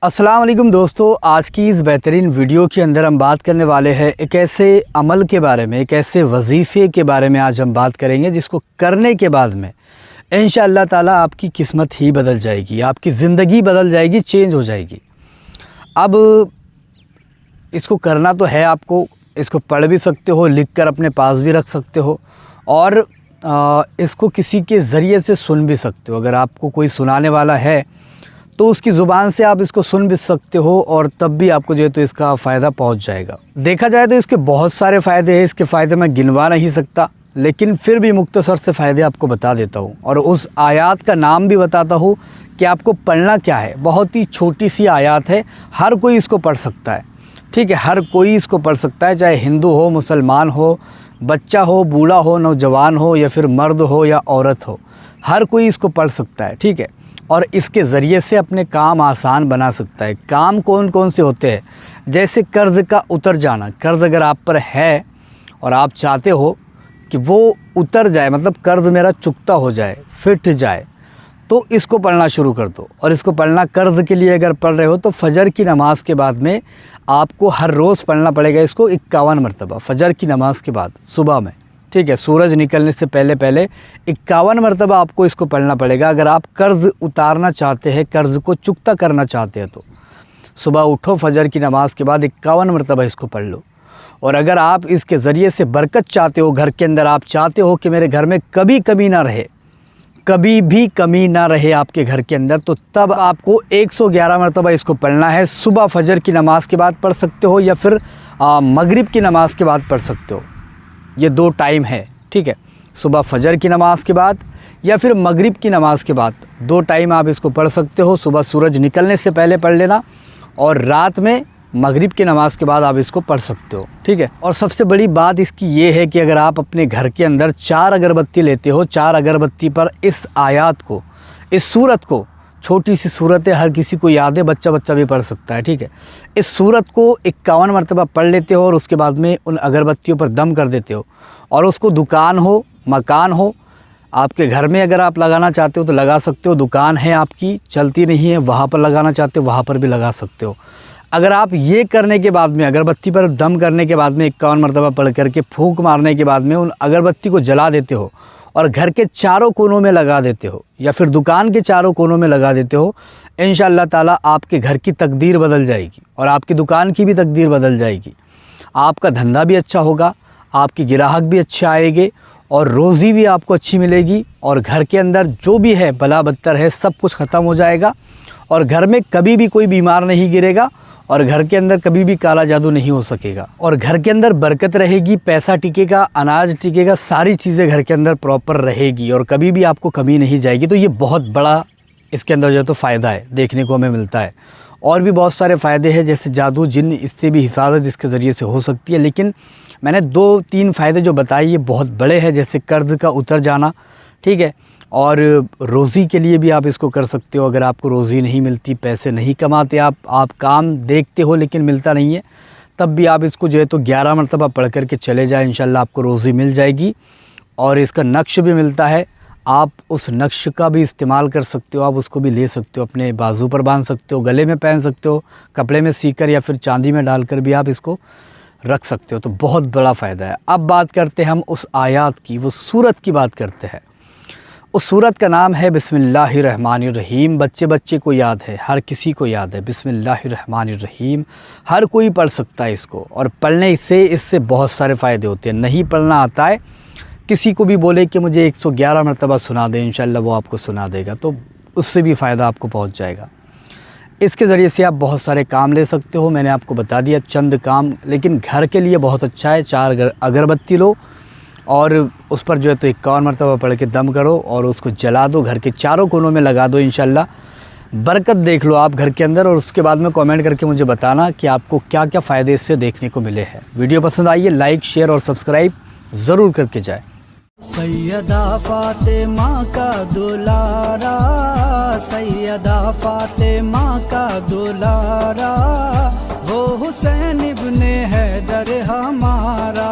अस्सलाम वालेकुम दोस्तों, आज की इस बेहतरीन वीडियो के अंदर हम बात करने वाले हैं एक ऐसे अमल के बारे में, एक ऐसे वजीफ़े के बारे में आज हम बात करेंगे जिसको करने के बाद में इंशाअल्लाह ताला आपकी किस्मत ही बदल जाएगी, आपकी ज़िंदगी बदल जाएगी, चेंज हो जाएगी। अब इसको करना तो है आपको, इसको पढ़ भी सकते हो, लिख कर अपने पास भी रख सकते हो और इसको किसी के ज़रिए से सुन भी सकते हो। अगर आपको कोई सुनाने वाला है तो उसकी ज़ुबान से आप इसको सुन भी सकते हो और तब भी आपको जो है तो इसका फ़ायदा पहुंच जाएगा। देखा जाए तो इसके बहुत सारे फ़ायदे हैं, इसके फ़ायदे मैं गिनवा नहीं सकता, लेकिन फिर भी मुख्तसर से फ़ायदे आपको बता देता हूँ और उस आयत का नाम भी बताता हूँ कि आपको पढ़ना क्या है। बहुत ही छोटी सी आयत है, हर कोई इसको पढ़ सकता है, ठीक है, हर कोई इसको पढ़ सकता है, चाहे हिंदू हो, मुसलमान हो, बच्चा हो, बूढ़ा हो, नौजवान हो या फिर मर्द हो या औरत हो, हर कोई इसको पढ़ सकता है, ठीक है। और इसके ज़रिए से अपने काम आसान बना सकता है। काम कौन कौन से होते हैं, जैसे कर्ज़ का उतर जाना। कर्ज़ अगर आप पर है और आप चाहते हो कि वो उतर जाए, मतलब कर्ज़ मेरा चुकता हो जाए, फिट जाए, तो इसको पढ़ना शुरू कर दो। और इसको पढ़ना कर्ज़ के लिए अगर पढ़ रहे हो तो फ़जर की नमाज़ के बाद में आपको हर रोज़ पढ़ना पड़ेगा इसको 51 मरतबा, फ़जर की नमाज़ के बाद सुबह में, ठीक है, सूरज निकलने से पहले पहले 51 मरतबा आपको इसको पढ़ना पड़ेगा। अगर आप कर्ज़ उतारना चाहते हैं, कर्ज़ को चुकता करना चाहते हैं तो सुबह उठो, फ़जर की नमाज़ के बाद 51 मरतबा इसको पढ़ लो। और अगर आप इसके ज़रिए से बरकत चाहते हो, घर के अंदर आप चाहते हो कि मेरे घर में कभी कमी ना रहे, कभी भी कमी ना रहे आपके घर के अंदर, तो तब आपको 111 मरतबा इसको पढ़ना है। सुबह फ़जर की नमाज़ के बाद पढ़ सकते हो या फिर मगरिब की नमाज़ के बाद पढ़ सकते हो। ये दो टाइम है, ठीक है, सुबह फ़जर की नमाज़ के बाद या फिर मगरिब की नमाज़ के बाद, दो टाइम आप इसको पढ़ सकते हो। सुबह सूरज निकलने से पहले पढ़ लेना और रात में मगरिब की नमाज़ के बाद आप इसको पढ़ सकते हो, ठीक है। और सबसे बड़ी बात इसकी ये है कि अगर आप अपने घर के अंदर 4 अगरबत्ती लेते हो, 4 अगरबत्ती पर इस आयत को, इस सूरत को, छोटी सी सूरत है, हर किसी को याद है, बच्चा भी पढ़ सकता है, ठीक है, इस सूरत को 51 मरतबा पढ़ लेते हो और उसके बाद में उन अगरबत्तियों पर दम कर देते हो और उसको दुकान हो, मकान हो, आपके घर में अगर आप लगाना चाहते हो तो लगा सकते हो, दुकान है आपकी चलती नहीं है, वहाँ पर लगाना चाहते हो वहाँ पर भी लगा सकते हो। अगर आप ये करने के बाद में, अगरबत्ती पर दम करने के बाद में 51 मरतबा पढ़ करके फूंक मारने के बाद में उन अगरबत्ती को जला देते हो और घर के चारों कोनों में लगा देते हो या फिर दुकान के चारों कोनों में लगा देते हो, इंशाअल्लाह ताला आपके घर की तकदीर बदल जाएगी और आपकी दुकान की भी तकदीर बदल जाएगी। आपका धंधा भी अच्छा होगा, आपके ग्राहक भी अच्छे आएंगे और रोज़ी भी आपको अच्छी मिलेगी और घर के अंदर जो भी है बला बदतर है सब कुछ ख़त्म हो जाएगा और घर में कभी भी कोई बीमार नहीं गिरेगा और घर के अंदर कभी भी काला जादू नहीं हो सकेगा और घर के अंदर बरकत रहेगी, पैसा टिकेगा, अनाज टिकेगा, सारी चीज़ें घर के अंदर प्रॉपर रहेगी और कभी भी आपको कमी नहीं जाएगी। तो ये बहुत बड़ा इसके अंदर जो है तो फ़ायदा है, देखने को हमें मिलता है। और भी बहुत सारे फ़ायदे हैं, जैसे जादू जिन्न, इससे भी हिफाजत इसके ज़रिए से हो सकती है, लेकिन मैंने 2-3 फ़ायदे जो बताए ये बहुत बड़े हैं, जैसे कर्ज़ का उतर जाना, ठीक है, और रोज़ी के लिए भी आप इसको कर सकते हो। अगर आपको रोज़ी नहीं मिलती, पैसे नहीं कमाते आप काम देखते हो लेकिन मिलता नहीं है, तब भी आप इसको जो है तो 11 मरतबा पढ़ कर के चले जाएँ, इंशाल्लाह आपको रोज़ी मिल जाएगी। और इसका नक्श भी मिलता है, आप उस नक्श का भी इस्तेमाल कर सकते हो, आप उसको भी ले सकते हो, अपने बाजू पर बांध सकते हो, गले में पहन सकते हो, कपड़े में सीकर या फिर चांदी में डालकर भी आप इसको रख सकते हो। तो बहुत बड़ा फ़ायदा है। अब बात करते हैं हम उस आयत की, वो सूरत की बात करते हैं। उस सूरत का नाम है बिस्मिल्लाहिर्रहमानिर्रहीम। बच्चे को याद है, हर किसी को याद है, बिस्मिल्लाहिर्रहमानिर्रहीम। हर कोई पढ़ सकता है इसको और पढ़ने से इससे बहुत सारे फ़ायदे होते हैं। नहीं पढ़ना आता है, किसी को भी बोले कि मुझे 111 मरतबा सुना दे, इंशाल्लाह वो आपको सुना देगा, तो उससे भी फ़ायदा आपको पहुंच जाएगा। इसके ज़रिए से आप बहुत सारे काम ले सकते हो। मैंने आपको बता दिया चंद काम, लेकिन घर के लिए बहुत अच्छा है। 4 अगरबत्ती लो और उस पर जो है तो 51 मरतबा पढ़ के दम करो और उसको जला दो, घर के चारों कोनों में लगा दो, इंशाल्लाह बरकत देख लो आप घर के अंदर। और उसके बाद में कमेंट करके मुझे बताना कि आपको क्या क्या फ़ायदे इससे देखने को मिले हैं। वीडियो पसंद आई है, लाइक, शेयर और सब्सक्राइब ज़रूर करके जाए। सैयदा फातिमा का दुलारा, सैयदा फातिमा का दुलारा, वो हुसैन इब्ने हैदर हमारा।